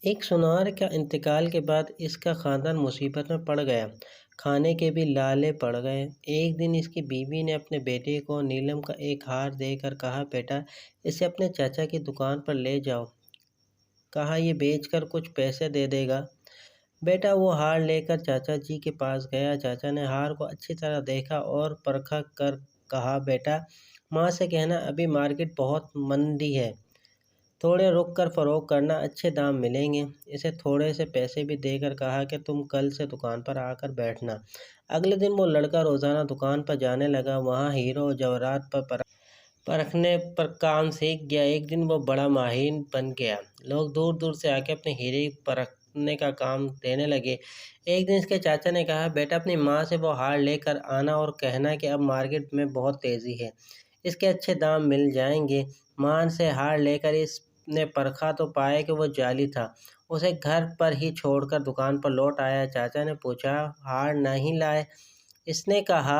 ایک سونار کا انتقال کے بعد اس کا خاندان مصیبت میں پڑ گیا۔ کھانے کے بھی لالے پڑ گئے۔ ایک دن اس کی بیوی نے اپنے بیٹے کو نیلم کا ایک ہار دے کر کہا، بیٹا اسے اپنے چاچا کی دکان پر لے جاؤ۔ کہا یہ بیچ کر کچھ پیسے دے دے گا۔ بیٹا وہ ہار لے کر چاچا جی کے پاس گیا۔ چاچا نے ہار کو اچھی طرح دیکھا اور پرکھ کر کہا، بیٹا ماں سے کہنا ابھی مارکیٹ بہت مندی ہے، تھوڑے رک کر فروخت کرنا، اچھے دام ملیں گے۔ اسے تھوڑے سے پیسے بھی دے کر کہا کہ تم کل سے دکان پر آ کر بیٹھنا۔ اگلے دن وہ لڑکا روزانہ دکان پر جانے لگا، وہاں ہیروں اور جواہرات پر پرکھنے پر کام سیکھ گیا۔ ایک دن وہ بڑا ماہر بن گیا۔ لوگ دور دور سے آ کے اپنے ہیرے پرکھنے کا کام دینے لگے۔ ایک دن اس کے چاچا نے کہا، بیٹا اپنی ماں سے وہ ہار لے کر آنا اور کہنا کہ اب مارکیٹ میں بہت تیزی ہے، اس کے اچھے دام مل جائیں گے۔ ماں سے ہار لے کر اس نے پرکھا تو پایا کہ وہ جعلی تھا۔ اسے گھر پر ہی چھوڑ کر دکان پر لوٹ آیا۔ چاچا نے پوچھا، ہار نہیں لائے؟ اس نے کہا،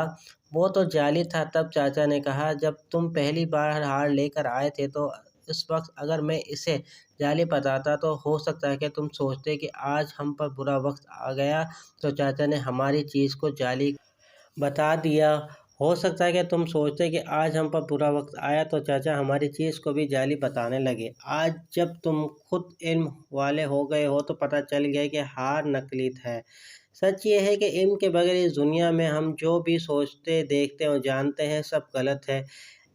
وہ تو جعلی تھا۔ تب چاچا نے کہا، جب تم پہلی بار ہار لے کر آئے تھے تو اس وقت اگر میں اسے جعلی بتاتا تو ہو سکتا ہے کہ تم سوچتے کہ آج ہم پر برا وقت آ گیا، تو چاچا نے ہماری چیز کو جعلی بتا دیا۔ ہو سکتا ہے کہ تم سوچتے کہ آج ہم پر برا وقت آیا تو چاچا ہماری چیز کو بھی جعلی بتانے لگے۔ آج جب تم خود علم والے ہو گئے ہو تو پتہ چل گیا کہ ہار نکلی ہے۔ سچ یہ ہے کہ علم کے بغیر اس دنیا میں ہم جو بھی سوچتے، دیکھتے اور جانتے ہیں سب غلط ہے۔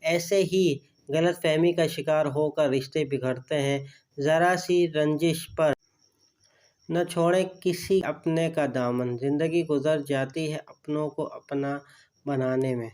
ایسے ہی غلط فہمی کا شکار ہو کر رشتے بگڑتے ہیں۔ ذرا سی رنجش پر نہ چھوڑیں کسی اپنے کا دامن، زندگی گزر جاتی ہے اپنوں کو اپنا بنانے میں۔